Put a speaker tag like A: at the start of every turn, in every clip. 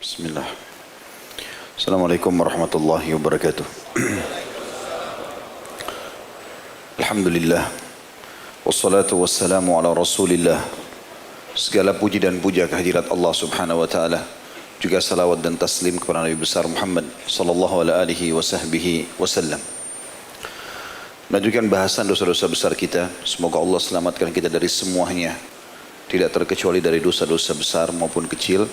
A: Bismillah. Assalamualaikum warahmatullahi wabarakatuh. Alhamdulillah. Wassalatu wassalamu ala rasulillah. Segala puji dan puja kehadirat Allah subhanahu wa ta'ala. Juga salawat dan taslim kepada Nabi besar Muhammad sallallahu alaihi wasallam. Melanjutkan bahasan dosa-dosa besar kita. Semoga Allah selamatkan kita dari semuanya. Tidak terkecuali dari dosa-dosa besar maupun kecil.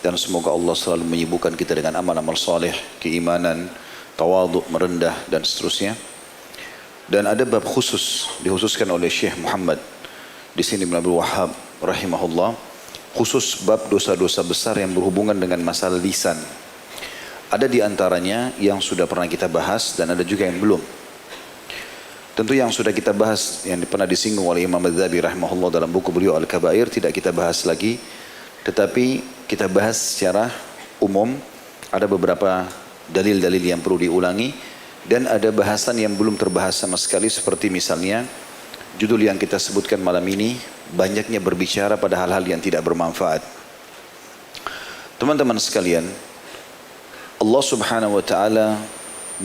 A: Dan semoga Allah selalu menyibukkan kita dengan amal-amal saleh, keimanan, tawadhu, merendah dan seterusnya. Dan ada bab khusus dikhususkan oleh Syekh Muhammad di sini bin Abdul Wahhab rahimahullah, khusus bab dosa-dosa besar yang berhubungan dengan masalah lisan. Ada di antaranya yang sudah pernah kita bahas dan ada juga yang belum. Tentu yang sudah kita bahas, yang pernah disinggung oleh Imam Adz-Dzahabi rahimahullah dalam buku beliau Al-Kabair, tidak kita bahas lagi. Tetapi kita bahas secara umum, ada beberapa dalil-dalil yang perlu diulangi, dan ada bahasan yang belum terbahas sama sekali, seperti misalnya judul yang kita sebutkan malam ini, banyaknya berbicara pada hal-hal yang tidak bermanfaat. Teman-teman sekalian, Allah subhanahu wa ta'ala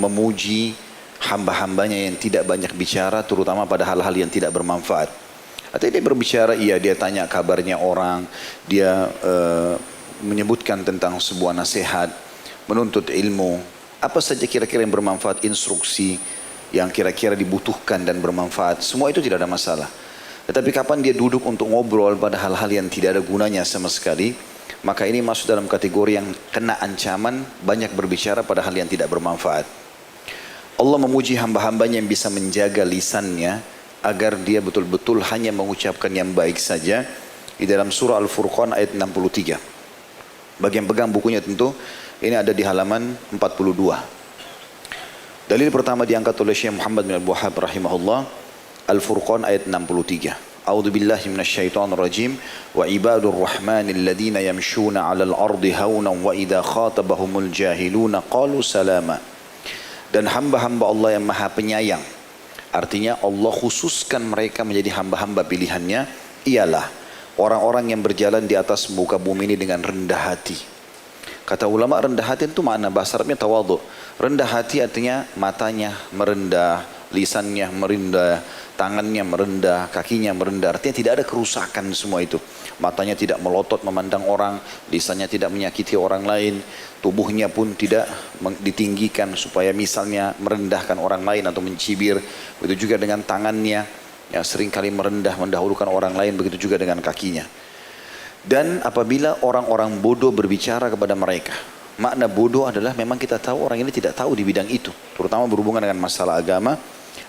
A: memuji hamba-hambanya yang tidak banyak bicara, terutama pada hal-hal yang tidak bermanfaat. Artinya dia berbicara, iya, dia tanya kabarnya orang, dia menyebutkan tentang sebuah nasihat, menuntut ilmu, apa saja kira-kira yang bermanfaat, instruksi yang kira-kira dibutuhkan dan bermanfaat, semua itu tidak ada masalah. Tetapi kapan dia duduk untuk ngobrol pada hal-hal yang tidak ada gunanya sama sekali, maka ini masuk dalam kategori yang kena ancaman banyak berbicara pada hal yang tidak bermanfaat. Allah memuji hamba-hambanya yang bisa menjaga lisannya, agar dia betul-betul hanya mengucapkan yang baik saja, di dalam surah Al-Furqan ayat 63. Bagi yang pegang bukunya tentu, ini ada di halaman 42. Dalil pertama diangkat oleh Syekh Muhammad bin Abdul Wahhab rahimahullah, Al-Furqan ayat 63. A'udzu billahi minasyaitonir rajim, wa ibadur rahmanil ladzina yamshuna 'alal ardi haunan wa idza khatabahumul jahiluna qalu salama. Dan hamba-hamba Allah yang Maha Penyayang, artinya Allah khususkan mereka menjadi hamba-hamba pilihannya, ialah orang-orang yang berjalan di atas muka bumi ini dengan rendah hati. Kata ulama, rendah hati itu makna bahasa Arabnya tawadhu. Rendah hati artinya matanya merendah, lisannya merendah, tangannya merendah, kakinya merendah. Artinya tidak ada kerusakan semua itu. Matanya tidak melotot memandang orang, lisannya tidak menyakiti orang lain, tubuhnya pun tidak ditinggikan supaya misalnya merendahkan orang lain atau mencibir. Begitu juga dengan tangannya, yang seringkali merendah, mendahulukan orang lain. Begitu juga dengan kakinya. Dan apabila orang-orang bodoh berbicara kepada mereka, makna bodoh adalah memang kita tahu orang ini tidak tahu di bidang itu, terutama berhubungan dengan masalah agama,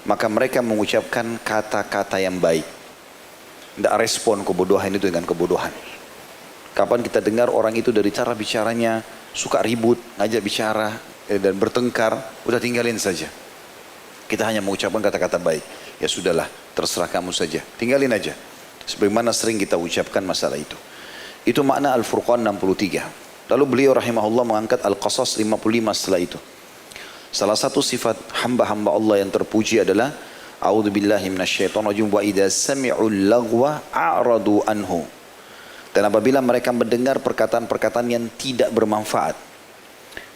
A: maka mereka mengucapkan kata-kata yang baik. Tidak respon kebodohan itu dengan kebodohan. Kapan kita dengar orang itu dari cara bicaranya suka ribut, ngajak bicara dan bertengkar, udah tinggalin saja. Kita hanya mengucapkan kata-kata baik. Ya sudahlah, terserah kamu saja. Tinggalin aja. Sebagaimana sering kita ucapkan masalah itu. Itu makna Al-Furqan 63. Lalu beliau rahimahullah mengangkat Al-Qasas 55 setelah itu. Salah satu sifat hamba-hamba Allah yang terpuji adalah A'udzubillahi minasyaitonirrajim wa idza sami'ul lagwa a'radu anhu. Dan apabila mereka mendengar perkataan-perkataan yang tidak bermanfaat.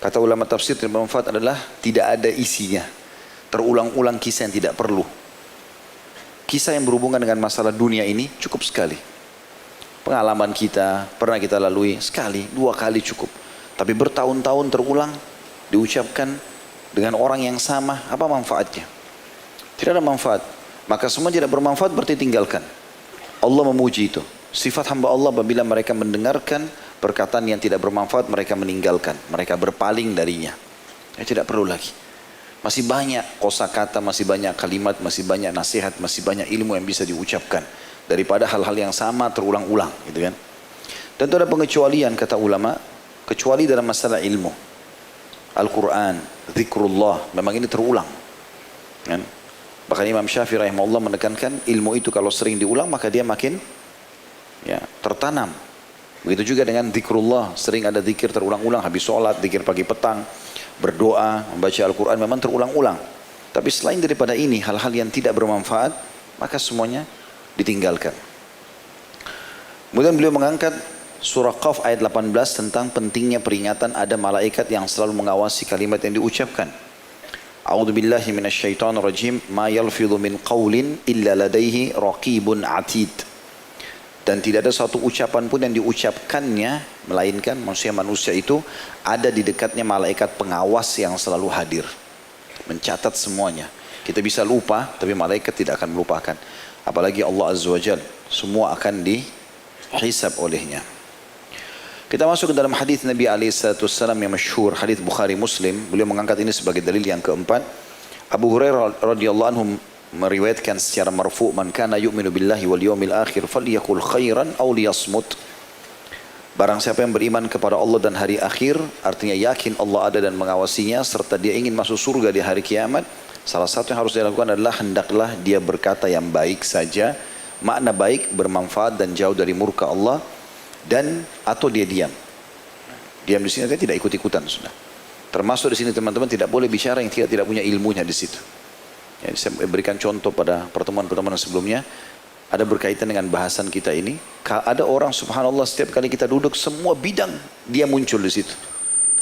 A: Kata ulama tafsir, tidak bermanfaat adalah tidak ada isinya. Terulang-ulang kisah yang tidak perlu. Kisah yang berhubungan dengan masalah dunia ini cukup sekali. Pengalaman kita, pernah kita lalui sekali, 2 kali cukup. Tapi bertahun-tahun terulang, diucapkan dengan orang yang sama, apa manfaatnya? Tidak ada manfaat. Maka semua tidak bermanfaat berarti tinggalkan. Allah memuji itu. Sifat hamba Allah apabila mereka mendengarkan perkataan yang tidak bermanfaat, mereka meninggalkan. Mereka berpaling darinya. Ya, tidak perlu lagi. Masih banyak kosakata, masih banyak kalimat, masih banyak nasihat, masih banyak ilmu yang bisa diucapkan. Daripada hal-hal yang sama terulang-ulang, gitu kan. Dan itu ada pengecualian kata ulama, kecuali dalam masalah ilmu. Al-Quran, zikrullah, memang ini terulang. Kan? Bahkan Imam Syafi'i rahimahullah menekankan ilmu itu kalau sering diulang maka dia makin ya, tertanam. Begitu juga dengan zikrullah, sering ada zikir terulang-ulang, habis sholat, zikir pagi petang, berdoa, membaca Al-Quran memang terulang-ulang. Tapi selain daripada ini, hal-hal yang tidak bermanfaat, maka semuanya ditinggalkan. Kemudian beliau mengangkat Surah Qaf ayat 18 tentang pentingnya peringatan ada malaikat yang selalu mengawasi kalimat yang diucapkan. A'udzu billahi minasyaitonir rajim. Ma yalfidhu min qaulin illa ladaihi raqibun atid. Dan tidak ada satu ucapan pun yang diucapkannya melainkan manusia itu ada di dekatnya malaikat pengawas yang selalu hadir, mencatat semuanya. Kita bisa lupa, tapi malaikat tidak akan melupakan. Apalagi Allah Azza wa Jalla, semua akan dihisab olehnya. Kita masuk ke dalam hadis Nabi SAW yang masyhur, hadis Bukhari Muslim. Beliau mengangkat ini sebagai dalil yang keempat. Abu Hurairah radhiyallahu anhu meriwayatkan secara marfu, man kana yu'minu billahi wal yawmil akhir falyaqul khairan aw liyasmut. Barang siapa yang beriman kepada Allah dan hari akhir, artinya yakin Allah ada dan mengawasinya, serta dia ingin masuk surga di hari kiamat, salah satu yang harus dia lakukan adalah hendaklah dia berkata yang baik saja. Makna baik, bermanfaat dan jauh dari murka Allah, dan atau dia diam. Diam di sini tidak ikut-ikutan sudah. Termasuk di sini teman-teman tidak boleh bicara yang tidak punya ilmunya di situ. Ya, saya berikan contoh pada pertemuan-pertemuan sebelumnya, ada berkaitan dengan bahasan kita ini. Ada orang subhanallah setiap kali kita duduk semua bidang dia muncul di situ.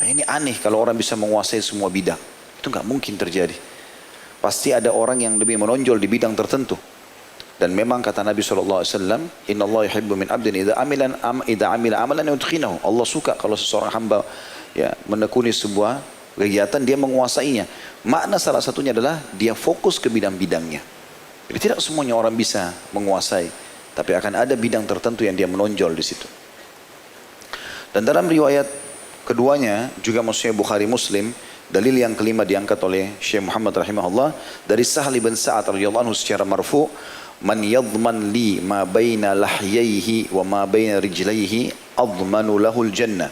A: Nah, ini aneh kalau orang bisa menguasai semua bidang. Itu nggak mungkin terjadi. Pasti ada orang yang lebih menonjol di bidang tertentu. Dan memang kata Nabi SAW, Inna Allah yuhibbu min abdin idha amila amalan yudkhinahu. Allah suka kalau seseorang hamba ya, menekuni sebuah kegiatan, dia menguasainya. Makna salah satunya adalah dia fokus ke bidang-bidangnya. Jadi tidak semuanya orang bisa menguasai, tapi akan ada bidang tertentu yang dia menonjol di situ. Dan dalam riwayat keduanya juga maksudnya Bukhari Muslim, dalil yang kelima diangkat oleh Syekh Muhammad rahimahullah dari Sahal bin Sa'ad radhiyallahu anhu secara marfu, man yadman li ma baina lahyaihi wa ma baina rijlaihi admanu lahul jannah.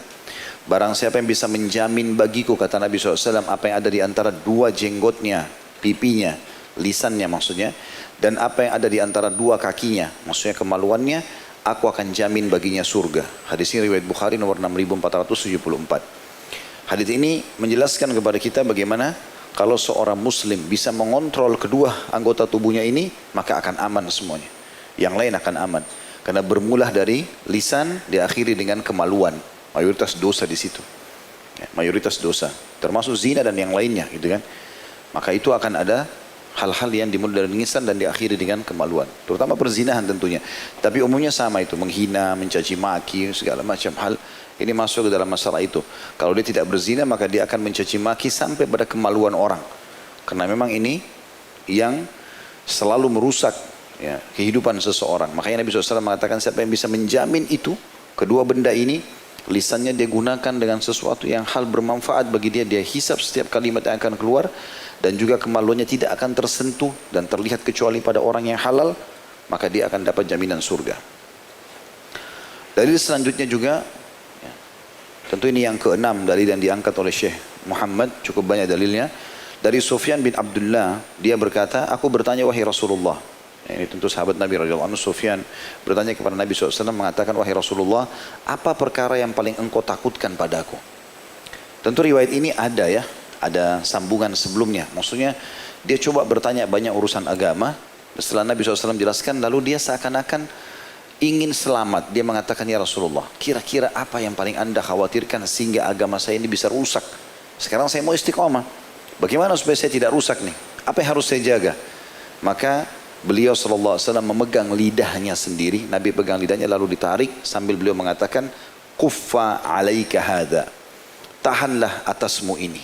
A: Barang siapa yang bisa menjamin bagiku, kata Nabi SAW, apa yang ada di antara dua jenggotnya, pipinya, lisannya maksudnya, dan apa yang ada di antara dua kakinya, maksudnya kemaluannya, aku akan jamin baginya surga. Hadis ini riwayat Bukhari nomor 6474. Hadis ini menjelaskan kepada kita bagaimana kalau seorang muslim bisa mengontrol kedua anggota tubuhnya ini, maka akan aman semuanya. Yang lain akan aman. Karena bermula dari lisan, diakhiri dengan kemaluan. Mayoritas dosa di situ. Ya, mayoritas dosa. Termasuk zina dan yang lainnya, gitu kan. Maka itu akan ada hal-hal yang dimulai dari lisan dan diakhiri dengan kemaluan. Terutama perzinahan tentunya. Tapi umumnya sama itu. Menghina, mencaci maki, segala macam hal. Ini masuk ke dalam masalah itu. Kalau dia tidak berzina, maka dia akan mencaci maki sampai pada kemaluan orang. Karena memang ini yang selalu merusak ya, kehidupan seseorang. Makanya Nabi SAW mengatakan siapa yang bisa menjamin itu, kedua benda ini, lisannya dia gunakan dengan sesuatu yang hal bermanfaat bagi dia. Dia hisap setiap kalimat yang akan keluar. Dan juga kemaluannya tidak akan tersentuh dan terlihat kecuali pada orang yang halal. Maka dia akan dapat jaminan surga. Dalil selanjutnya juga, tentu ini yang keenam dalil yang diangkat oleh Syekh Muhammad, cukup banyak dalilnya. Dari Sufyan bin Abdullah, dia berkata, aku bertanya wahai Rasulullah. Ini tentu sahabat Nabi radhiyallahu anhu, Sufyan bertanya kepada Nabi SAW, mengatakan, wahai Rasulullah, apa perkara yang paling engkau takutkan padaku? Tentu riwayat ini ada ya, ada sambungan sebelumnya. Maksudnya dia coba bertanya banyak urusan agama. Setelah Nabi SAW jelaskan, lalu dia seakan-akan ingin selamat. Dia mengatakan, ya Rasulullah, kira-kira apa yang paling anda khawatirkan sehingga agama saya ini bisa rusak? Sekarang saya mau istiqomah. Bagaimana supaya saya tidak rusak nih? Apa yang harus saya jaga? Maka beliau SAW memegang lidahnya sendiri. Nabi pegang lidahnya lalu ditarik sambil beliau mengatakan, kuffa alaika hadha. Tahanlah atasmu ini.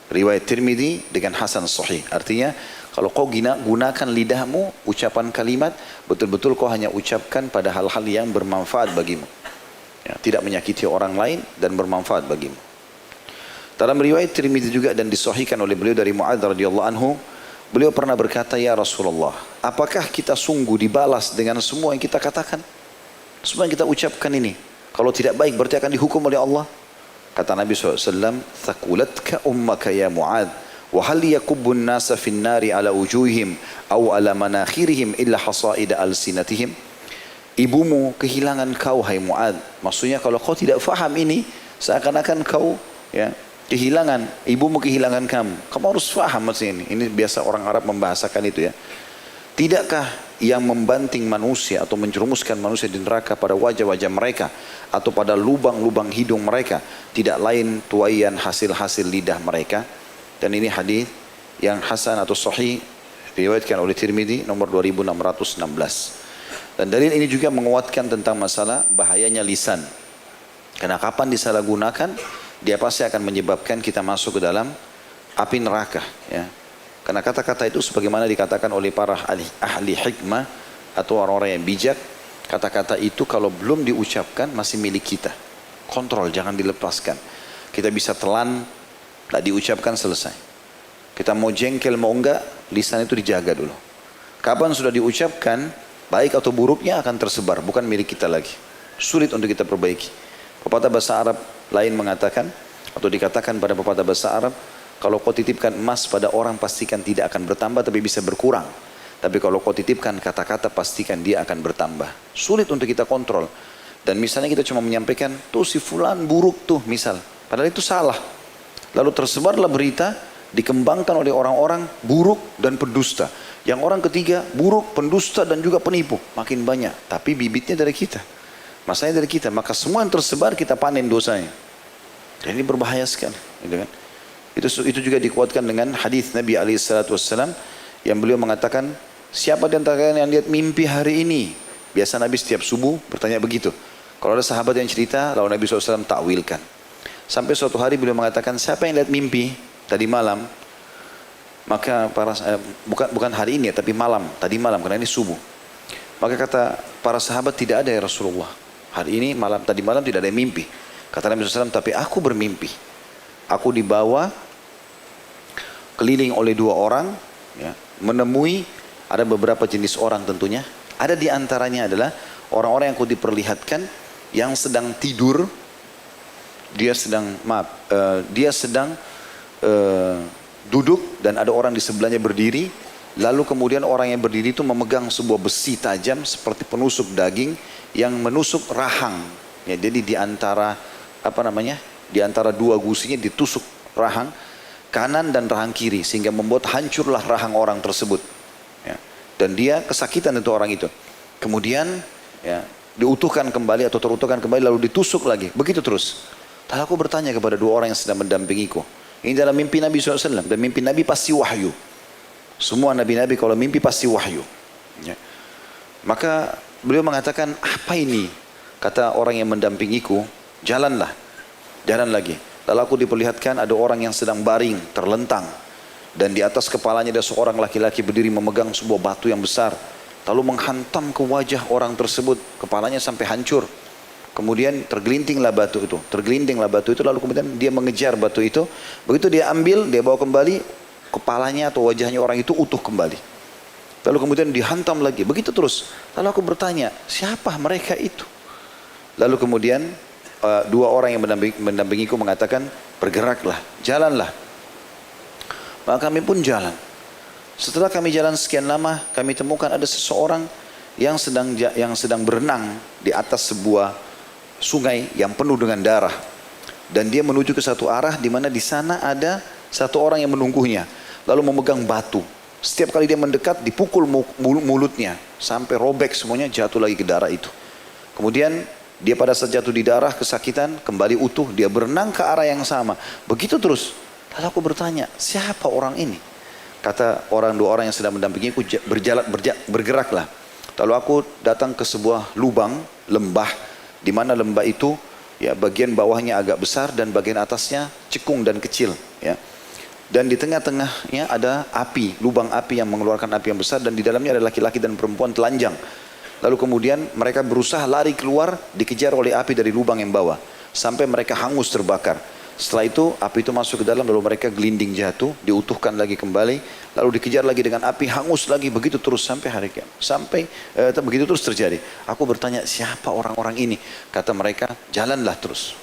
A: Riwayat Tirmidzi dengan Hasan Sahih. Artinya, kalau kau gunakan lidahmu, ucapan kalimat, betul-betul kau hanya ucapkan pada hal-hal yang bermanfaat bagimu. Ya, tidak menyakiti orang lain dan bermanfaat bagimu. Dalam riwayat Tirmidzi juga dan disahihkan oleh beliau dari Mu'adz radhiyallahu anhu, beliau pernah berkata, ya Rasulullah, apakah kita sungguh dibalas dengan semua yang kita katakan? Semua yang kita ucapkan ini. Kalau tidak baik berarti akan dihukum oleh Allah. Kata Nabi SAW, Thakulatka ummaka ya Mu'adz, wa hal yakubbun nasa fin nari ala wujuhihim, aw ala manakhirihim illa hasaida alsinatihim. Ibumu kehilangan kau, hai Mu'adz. Maksudnya kalau kau tidak faham ini, seakan-akan kau ya, kehilangan, ibumu kehilangan kamu. Kamu harus faham maksudnya ini. Ini biasa orang Arab membahasakan itu ya. Tidakkah yang membanting manusia atau menjerumuskan manusia di neraka pada wajah-wajah mereka atau pada lubang-lubang hidung mereka tidak lain tuaian hasil-hasil lidah mereka. Dan ini hadis yang hasan atau sahih diriwayatkan oleh Tirmidzi nomor 2616. Dan dalil ini juga menguatkan tentang masalah bahayanya lisan. Karena kapan disalahgunakan, dia pasti akan menyebabkan kita masuk ke dalam api neraka, ya. Karena kata-kata itu sebagaimana dikatakan oleh para ahli hikmah atau orang-orang yang bijak, kata-kata itu kalau belum diucapkan masih milik kita. Kontrol, jangan dilepaskan. Kita bisa telan, tak diucapkan, selesai. Kita mau jengkel mau enggak, lisan itu dijaga dulu. Kapan sudah diucapkan, baik atau buruknya akan tersebar, bukan milik kita lagi. Sulit untuk kita perbaiki. Pepatah bahasa Arab lain mengatakan, atau dikatakan pada pepatah bahasa Arab, kalau kau titipkan emas pada orang pastikan tidak akan bertambah tapi bisa berkurang. Tapi kalau kau titipkan kata-kata pastikan dia akan bertambah. Sulit untuk kita kontrol. Dan misalnya kita cuma menyampaikan, tuh si fulan buruk tuh misal. Padahal itu salah. Lalu tersebarlah berita, dikembangkan oleh orang-orang buruk dan pendusta. Yang orang ketiga buruk, pendusta dan juga penipu. Makin banyak. Tapi bibitnya dari kita. Masanya dari kita. Maka semua yang tersebar kita panen dosanya. Dan ini berbahaya sekali. Gitu kan? Itu juga dikuatkan dengan hadis Nabi SAW yang beliau mengatakan, siapa di antara kalian yang lihat mimpi hari ini? Biasa Nabi setiap subuh bertanya begitu. Kalau ada sahabat yang cerita, lalu Nabi SAW takwilkan. Sampai suatu hari beliau mengatakan, siapa yang lihat mimpi tadi malam? Maka bukan hari ini ya, tapi malam, tadi malam, karena ini subuh. Maka kata para sahabat, tidak ada ya Rasulullah. Hari ini malam, tadi malam tidak ada yang mimpi. Kata Nabi SAW, tapi aku bermimpi. Aku dibawa keliling oleh dua orang, ya, menemui ada beberapa jenis orang tentunya. Ada di antaranya adalah orang-orang yang aku diperlihatkan yang sedang tidur, dia sedang duduk dan ada orang di sebelahnya berdiri. Lalu kemudian orang yang berdiri itu memegang sebuah besi tajam seperti penusuk daging yang menusuk rahang. Ya, jadi di antara di antara dua gusinya ditusuk rahang kanan dan rahang kiri sehingga membuat hancurlah rahang orang tersebut, ya. Dan dia kesakitan itu orang itu. Kemudian ya, diutuhkan kembali atau terutuhkan kembali lalu ditusuk lagi, begitu terus. Lalu aku bertanya kepada dua orang yang sedang mendampingiku, ini dalam mimpi Nabi SAW, dan mimpi Nabi pasti wahyu. Semua Nabi-Nabi kalau mimpi pasti wahyu, ya. Maka beliau mengatakan, apa ini? Kata orang yang mendampingiku, jalanlah, jalan lagi. Lalu aku diperlihatkan ada orang yang sedang baring, terlentang. Dan di atas kepalanya ada seorang laki-laki berdiri memegang sebuah batu yang besar. Lalu menghantam ke wajah orang tersebut, kepalanya sampai hancur. Kemudian tergelintinglah batu itu. Lalu kemudian dia mengejar batu itu. Begitu dia ambil, dia bawa kembali, kepalanya atau wajahnya orang itu utuh kembali. Lalu kemudian dihantam lagi, begitu terus. Lalu aku bertanya, siapa mereka itu? Lalu kemudian dua orang yang mendampingiku mengatakan, bergeraklah, jalanlah. Maka kami pun jalan. Setelah kami jalan sekian lama, kami temukan ada seseorang yang sedang berenang di atas sebuah sungai yang penuh dengan darah. Dan dia menuju ke satu arah di mana di sana ada satu orang yang menunggunya, lalu memegang batu. Setiap kali dia mendekat, dipukul mulutnya sampai robek semuanya, jatuh lagi ke darah itu. Kemudian dia pada saat jatuh di darah, kesakitan, kembali utuh, dia berenang ke arah yang sama. Begitu terus. Lalu aku bertanya, siapa orang ini? Kata dua orang yang sedang mendampingiku, bergeraklah. Lalu aku datang ke sebuah lubang, lembah, di mana lembah itu, ya, bagian bawahnya agak besar dan bagian atasnya cekung dan kecil, ya. Dan di tengah-tengahnya ada api, lubang api yang mengeluarkan api yang besar, dan di dalamnya ada laki-laki dan perempuan telanjang. Lalu kemudian mereka berusaha lari keluar, dikejar oleh api dari lubang yang bawah. Sampai mereka hangus terbakar. Setelah itu api itu masuk ke dalam, lalu mereka gelinding jatuh, diutuhkan lagi kembali. Lalu dikejar lagi dengan api, hangus lagi, begitu terus sampai hari kiamat. Begitu terus terjadi. Aku bertanya, siapa orang-orang ini? Kata mereka, jalanlah terus.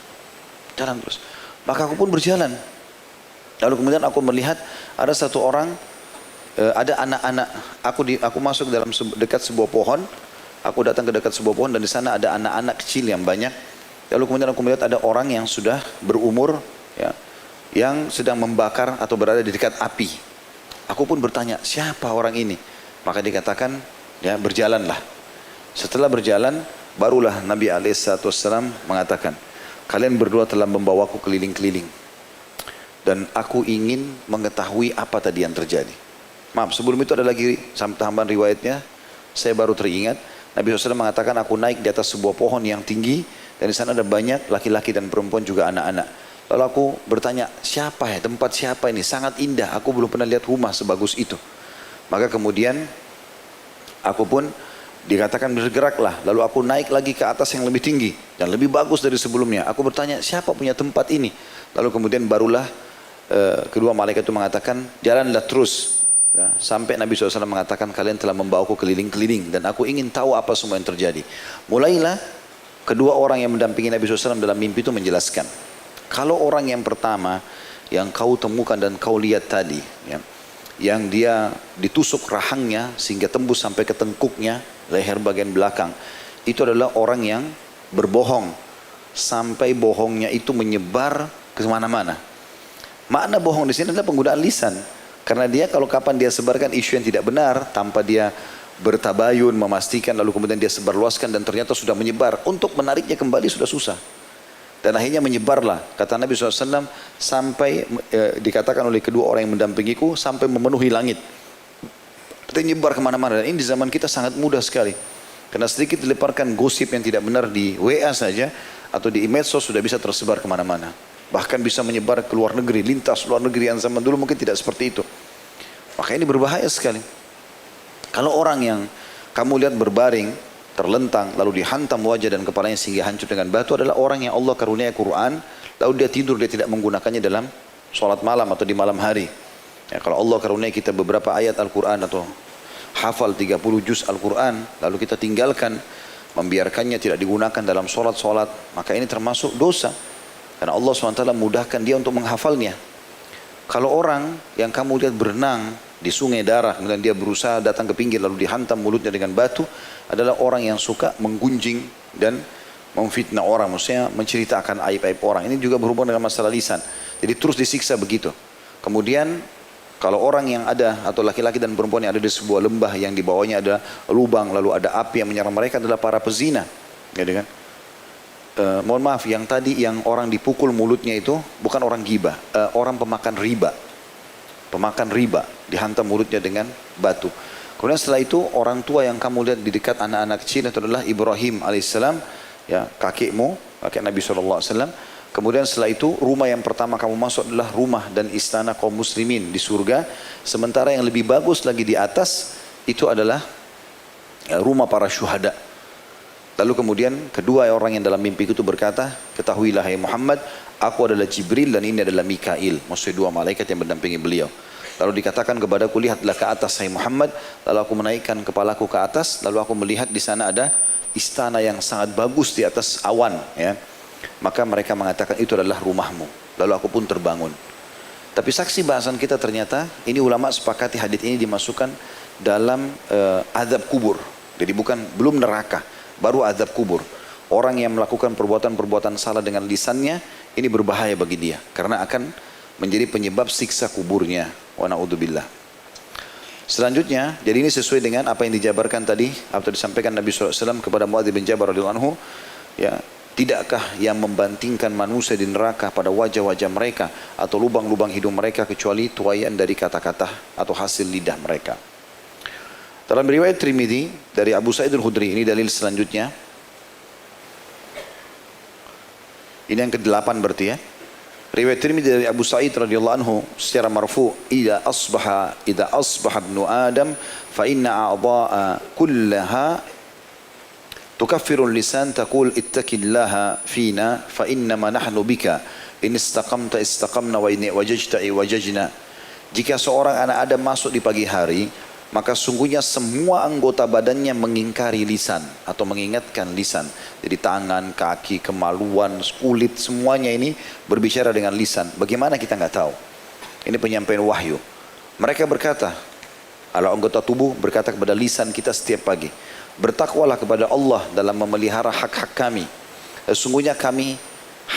A: Jalan terus. Maka aku pun berjalan. Lalu kemudian aku melihat ada satu orang, ada anak-anak. Aku masuk dalam dekat sebuah pohon. Aku datang ke dekat sebuah pohon dan di sana ada anak-anak kecil yang banyak. Lalu kemudian aku melihat ada orang yang sudah berumur, ya, yang sedang membakar atau berada di dekat api. Aku pun bertanya, siapa orang ini? Maka dikatakan, Ya, berjalanlah. Setelah berjalan, barulah Nabi SAW mengatakan, kalian berdua telah membawaku keliling-keliling. Dan aku ingin mengetahui apa tadi yang terjadi. Maaf, sebelum itu ada lagi tambahan riwayatnya. Saya baru teringat, Nabi SAW mengatakan, aku naik di atas sebuah pohon yang tinggi. Dan di sana ada banyak laki-laki dan perempuan juga anak-anak. Lalu aku bertanya, siapa ya, tempat siapa ini? Sangat indah, aku belum pernah lihat rumah sebagus itu. Maka kemudian aku pun dikatakan bergeraklah. Lalu aku naik lagi ke atas yang lebih tinggi dan lebih bagus dari sebelumnya. Aku bertanya, siapa punya tempat ini? Lalu kemudian barulah kedua malaikat itu mengatakan, jalanlah terus. Ya, sampai Nabi SAW mengatakan, kalian telah membawaku keliling-keliling dan aku ingin tahu apa semua yang terjadi. Mulailah kedua orang yang mendampingi Nabi SAW dalam mimpi itu menjelaskan. Kalau orang yang pertama yang kau temukan dan kau lihat tadi, ya, yang dia ditusuk rahangnya sehingga tembus sampai ke tengkuknya, leher bagian belakang, itu adalah orang yang berbohong sampai bohongnya itu menyebar ke mana-mana. Makna bohong di sini adalah penggunaan lisan, karena dia kalau kapan dia sebarkan isu yang tidak benar tanpa dia bertabayun memastikan, lalu kemudian dia sebarluaskan dan ternyata sudah menyebar, untuk menariknya kembali sudah susah. Dan akhirnya menyebarlah, kata Nabi SAW, sampai dikatakan oleh kedua orang yang mendampingiku, sampai memenuhi langit. Kita nyebar kemana-mana, dan ini di zaman kita sangat mudah sekali. Karena sedikit dileparkan gosip yang tidak benar di WA saja, atau di medsos sudah bisa tersebar kemana-mana. Bahkan bisa menyebar ke luar negeri, lintas luar negeri yang zaman dulu mungkin tidak seperti itu. Maka ini berbahaya sekali. Kalau orang yang kamu lihat berbaring, terlentang, lalu dihantam wajah dan kepalanya sehingga hancur dengan batu, adalah orang yang Allah karunia Quran, lalu dia tidur, dia tidak menggunakannya dalam sholat malam atau di malam hari. Ya, kalau Allah karunia kita beberapa ayat Al-Quran atau hafal 30 juz Al-Quran, lalu kita tinggalkan, membiarkannya tidak digunakan dalam sholat-sholat, maka ini termasuk dosa. Karena Allah SWT mudahkan dia untuk menghafalnya. Kalau orang yang kamu lihat berenang di sungai darah, kemudian dia berusaha datang ke pinggir lalu dihantam mulutnya dengan batu, adalah orang yang suka menggunjing dan memfitnah orang, maksudnya menceritakan aib-aib orang. Ini juga berhubungan dengan masalah lisan. Jadi terus disiksa begitu. Kemudian kalau orang yang ada, atau laki-laki dan perempuan yang ada di sebuah lembah yang di bawahnya ada lubang, lalu ada api yang menyerang mereka, adalah para pezina. Gitu kan? Mohon maaf, yang tadi yang orang dipukul mulutnya itu bukan orang gibah, orang pemakan riba. Pemakan riba, dihantam mulutnya dengan batu. Kemudian setelah itu orang tua yang kamu lihat di dekat anak-anak kecil itu adalah Ibrahim alaihissalam, ya, kakekmu, kakek Nabi SAW. Kemudian setelah itu rumah yang pertama kamu masuk adalah rumah dan istana kaum muslimin di surga. Sementara yang lebih bagus lagi di atas itu adalah rumah para syuhada. Lalu kemudian kedua orang yang dalam mimpi itu berkata, ketahuilah hai Muhammad, aku adalah Jibril dan ini adalah Mikail, maksudnya dua malaikat yang mendampingi beliau. Lalu dikatakan kepadaku, lihatlah ke atas hai Muhammad. Lalu aku menaikkan kepalaku ke atas, lalu aku melihat di sana ada istana yang sangat bagus di atas awan, ya. Maka mereka mengatakan itu adalah rumahmu. Lalu aku pun terbangun. Tapi saksi bahasan kita ternyata ini ulama sepakati hadits ini dimasukkan dalam azab kubur. Jadi belum neraka, baru azab kubur. Orang yang melakukan perbuatan-perbuatan salah dengan lisannya, ini berbahaya bagi dia karena akan menjadi penyebab siksa kuburnya. Wa na'udzubillah. Selanjutnya, jadi ini sesuai dengan apa yang dijabarkan tadi atau disampaikan Nabi SAW kepada Muadz bin Jabal radhiyallahu anhu, ya, tidakkah yang membandingkan manusia di neraka pada wajah-wajah mereka atau lubang-lubang hidung mereka kecuali tuaian dari kata-kata atau hasil lidah mereka. Dalam riwayat Tirmidzi dari Abu Sa'id al-Khudri, ini dalil selanjutnya. Ini yang ke-8 berarti, ya. Riwayat Tirmidzi dari Abu Sa'id radhiyallahu anhu secara marfu, idza asbaha ibnu Adam fa inna a'dha'a kullaha tukaffiru lisan taqul ittaqillaha fina fa innama nahnu bika in istaqamta istaqamna wa in wajajta wajajna. Jika seorang anak Adam masuk di pagi hari, maka sungguhnya semua anggota badannya mengingkari lisan atau mengingatkan lisan. Jadi tangan, kaki, kemaluan, kulit, semuanya ini berbicara dengan lisan. Bagaimana kita nggak tahu? Ini penyampaian wahyu. Mereka berkata, kalau anggota tubuh berkata kepada lisan kita setiap pagi, bertakwalah kepada Allah dalam memelihara hak-hak kami. Sesungguhnya kami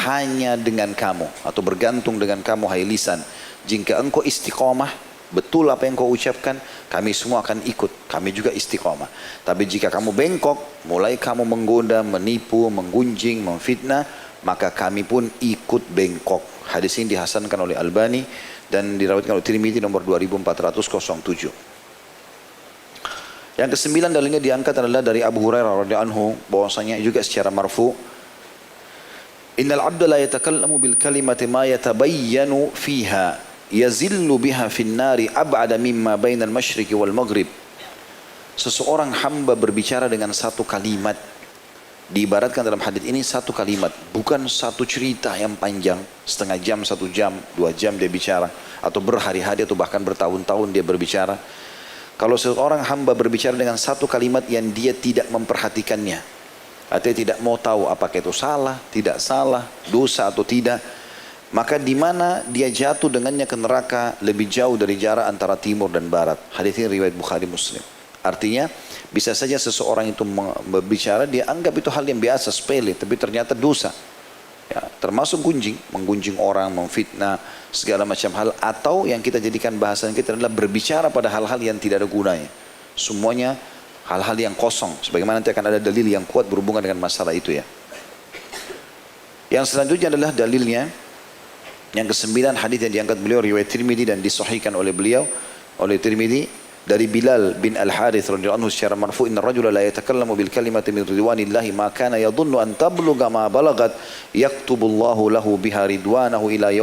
A: hanya dengan kamu atau bergantung dengan kamu hai lisan. Jika engkau istiqamah, betul apa yang kau ucapkan, kami semua akan ikut, kami juga istiqamah. Tapi jika kamu bengkok, mulai kamu menggoda, menipu, menggunjing, memfitnah, maka kami pun ikut bengkok. Hadis ini dihasankan oleh Albani dan dirawatkan oleh Tirmidzi nomor 2407. Yang kesembilan dalilnya diangkat adalah dari Abu Hurairah radhiyallahu anhu, bahwasanya juga secara marfu, innal abda la yatakallamu bil kalimati ma yatabayyanu fiha yazillu biha fin nari ab'ada mimma bainal masyriqi wal maghrib. Seseorang hamba berbicara dengan satu kalimat, diibaratkan dalam hadis ini satu kalimat, bukan satu cerita yang panjang, setengah jam, 1 jam, 2 jam dia bicara, atau berhari-hari atau bahkan bertahun-tahun dia berbicara. Kalau seorang hamba berbicara dengan satu kalimat yang dia tidak memperhatikannya, artinya tidak mau tahu apakah itu salah, tidak salah, dosa atau tidak, maka di mana dia jatuh dengannya ke neraka lebih jauh dari jarak antara timur dan barat. Hadis ini riwayat Bukhari Muslim. Artinya bisa saja seseorang itu berbicara, dia anggap itu hal yang biasa, sepele, tapi ternyata dosa. Ya, termasuk menggunjing orang, memfitnah, segala macam hal. Atau yang kita jadikan bahasan kita adalah berbicara pada hal-hal yang tidak ada gunanya. Semuanya hal-hal yang kosong. Sebagaimana nanti akan ada dalil yang kuat berhubungan dengan masalah itu ya. Yang selanjutnya adalah dalilnya. Yang ke-9 hadis yang diangkat beliau riwayat Tirmidzi dan disahihkan oleh beliau, oleh Tirmidzi, dari Bilal bin Al-Harith radhiyallahu anhu secara marfu, inna rajula la yatakallamu bil kalimati min ridwanillahi ma kana yadhunnu an tablugha ma balagat yaktubullahu lahu biha ridwanahu ila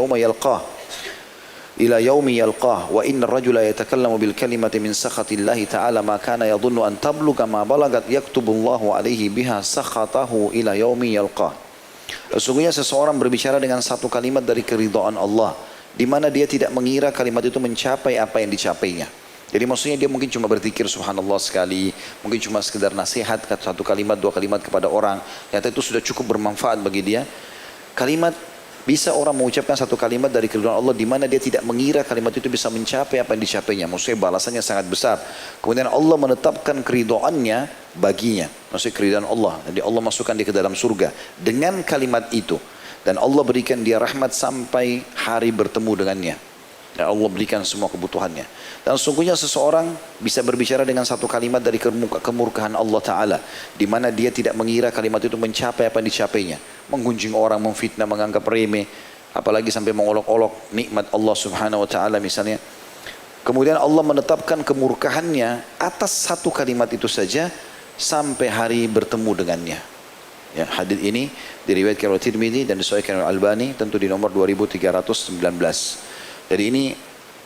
A: yaumi yalqah wa inna rajula yatakallamu bil kalimati min sakhatillahi ta'ala ma kana yadhunnu an tablugha ma balagat yaktubullahu alaihi biha sakhatahu ila yaumi yalqah. Sesungguhnya seseorang berbicara dengan satu kalimat dari keridhaan Allah, di mana dia tidak mengira kalimat itu mencapai apa yang dicapainya. Jadi maksudnya dia mungkin cuma berzikir subhanallah sekali, mungkin cuma sekedar nasihat, satu kalimat, 2 kalimat kepada orang, ternyata itu sudah cukup bermanfaat bagi dia. Kalimat, bisa orang mengucapkan satu kalimat dari keridhaan Allah di mana dia tidak mengira kalimat itu bisa mencapai apa yang dicapainya. Maksudnya balasannya sangat besar. Kemudian Allah menetapkan keridhaannya baginya. Maksudnya keridhaan Allah. Jadi Allah masukkan dia ke dalam surga dengan kalimat itu. Dan Allah berikan dia rahmat sampai hari bertemu dengannya. Dan Allah berikan semua kebutuhannya. Dan sesungguhnya seseorang bisa berbicara dengan satu kalimat dari kemurkaan Allah Ta'ala, di mana dia tidak mengira kalimat itu mencapai apa yang dicapainya. Menggunjing orang, memfitnah, menganggap remeh, apalagi sampai mengolok-olok nikmat Allah Subhanahu Wa Ta'ala misalnya. Kemudian Allah menetapkan kemurkaannya atas satu kalimat itu saja sampai hari bertemu dengannya. Ya, hadis ini diriwayatkan oleh Tirmidzi dan disahihkan oleh Albani, tentu di nomor 2319. Jadi ini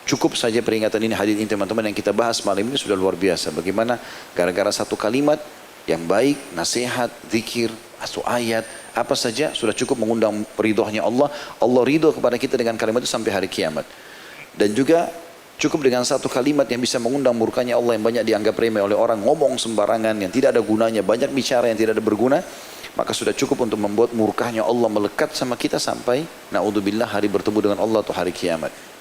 A: cukup saja peringatan ini, hadis ini teman-teman yang kita bahas malam ini sudah luar biasa. Bagaimana gara-gara satu kalimat yang baik, nasihat, zikir, atau ayat, apa saja sudah cukup mengundang ridhonya Allah. Allah ridho kepada kita dengan kalimat itu sampai hari kiamat. Dan juga cukup dengan satu kalimat yang bisa mengundang murkanya Allah yang banyak dianggap remeh oleh orang, ngomong sembarangan yang tidak ada gunanya, banyak bicara yang tidak ada berguna, maka sudah cukup untuk membuat murkahnya Allah melekat sama kita sampai na'udzubillah hari bertemu dengan Allah atau hari kiamat.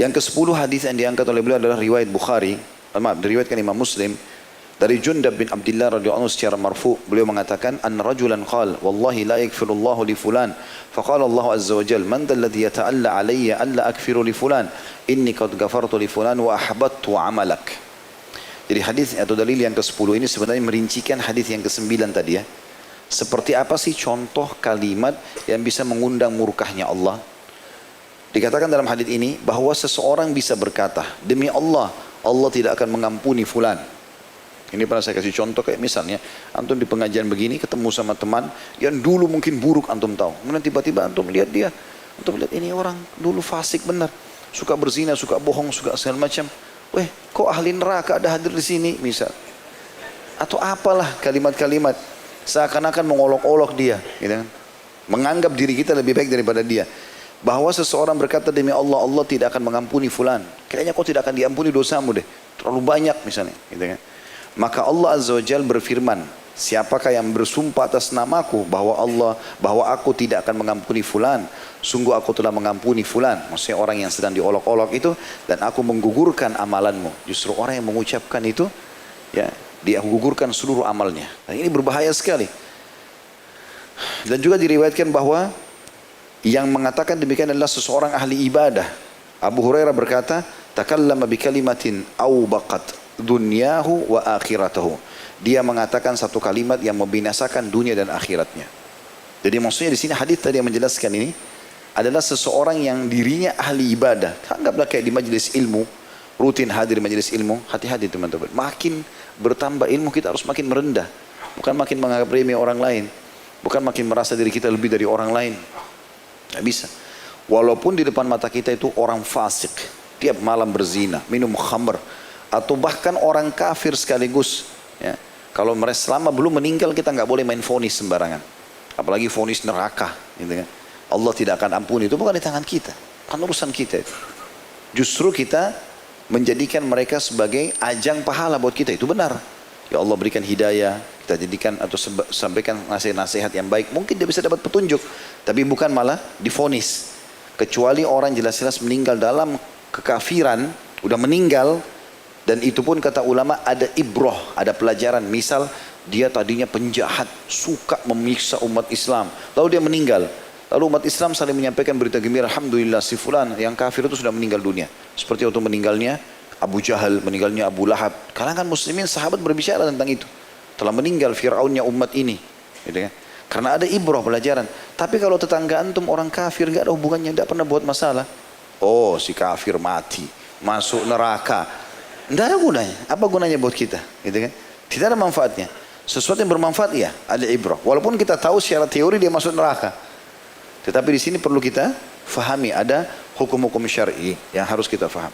A: Yang ke-10 hadis yang diangkat oleh beliau adalah riwayat Bukhari, diriwayatkan Imam Muslim dari Jundab bin Abdullah radhiyallahu anhu secara marfu, beliau mengatakan anna rajulan qala wallahi la yaghfirullahu li fulan faqala Allah azza wa jalla man alladhi yata'alla alayya alla aghfiru li fulan inni qad ghafartu li fulan wa ahbattu 'amalak. Jadi hadis atau dalil yang ke-10 ini sebenarnya merincikan hadis yang ke-9 tadi ya. Seperti apa sih contoh kalimat yang bisa mengundang murkahnya Allah? Dikatakan dalam hadis ini bahwa seseorang bisa berkata, demi Allah, Allah tidak akan mengampuni fulan. Ini pernah saya kasih contoh kayak misalnya, antum di pengajian begini ketemu sama teman yang dulu mungkin buruk antum tahu. Kemudian tiba-tiba antum lihat dia, antum lihat ini orang dulu fasik benar, suka berzina, suka bohong, suka segala macam. Weh, kok ahli neraka ada hadir di sini misal. Atau apalah kalimat-kalimat seakan-akan mengolok-olok dia, gitu kan? Menganggap diri kita lebih baik daripada dia. Bahwa seseorang berkata demi Allah, Allah tidak akan mengampuni fulan. Kayaknya kau tidak akan diampuni dosamu deh. Terlalu banyak misalnya. Gitu kan. Maka Allah Azza wa Jalla berfirman, siapakah yang bersumpah atas namaku bahwa aku tidak akan mengampuni fulan. Sungguh aku telah mengampuni fulan. Maksudnya orang yang sedang diolok-olok itu. Dan aku menggugurkan amalanmu. Justru orang yang mengucapkan itu, ya, dia gugurkan seluruh amalnya. Dan ini berbahaya sekali. Dan juga diriwayatkan bahwa yang mengatakan demikian adalah seseorang ahli ibadah. Abu Hurairah berkata, takallama bi kalimatin awbaqat dunyahu wa akhiratahu. Dia mengatakan satu kalimat yang membinasakan dunia dan akhiratnya. Jadi maksudnya di sini hadis tadi yang menjelaskan ini adalah seseorang yang dirinya ahli ibadah. Anggaplah kayak di majelis ilmu, rutin hadir di majelis ilmu, hati-hati teman-teman. Makin bertambah ilmu kita harus makin merendah. Bukan makin menganggap remeh orang lain. Bukan makin merasa diri kita lebih dari orang lain. Tidak bisa. Walaupun di depan mata kita itu orang fasik, tiap malam berzina, minum khamr, atau bahkan orang kafir sekaligus. Ya. Kalau mereka selama belum meninggal kita nggak boleh main vonis sembarangan. Apalagi vonis neraka. Gitu kan. Allah tidak akan ampuni, itu bukan di tangan kita. Bukan urusan kita itu. Justru kita menjadikan mereka sebagai ajang pahala buat kita, itu benar. Ya Allah berikan hidayah, kita jadikan atau sampaikan nasihat-nasihat yang baik. Mungkin dia bisa dapat petunjuk, tapi bukan malah divonis. Kecuali orang jelas-jelas meninggal dalam kekafiran, udah meninggal, dan itu pun kata ulama ada ibroh, ada pelajaran. Misal dia tadinya penjahat, suka memiksa umat Islam, lalu dia meninggal. Lalu umat Islam saling menyampaikan berita gembira, alhamdulillah si fulan yang kafir itu sudah meninggal dunia. Seperti waktu meninggalnya Abu Jahal, meninggalnya Abu Lahab. Kalangan muslimin sahabat berbicara tentang itu. Telah meninggal Fir'aunnya umat ini. Gitu kan? Karena ada ibrah pelajaran. Tapi kalau tetangga antum orang kafir, gak ada hubungannya, tidak pernah buat masalah. Oh si kafir mati, masuk neraka. Tidak ada gunanya. Apa gunanya buat kita? Gitu kan? Tidak ada manfaatnya. Sesuatu yang bermanfaat ya, ada ibrah. Walaupun kita tahu secara teori dia masuk neraka. Tetapi di sini perlu kita fahami, ada hukum-hukum syar'i yang harus kita faham.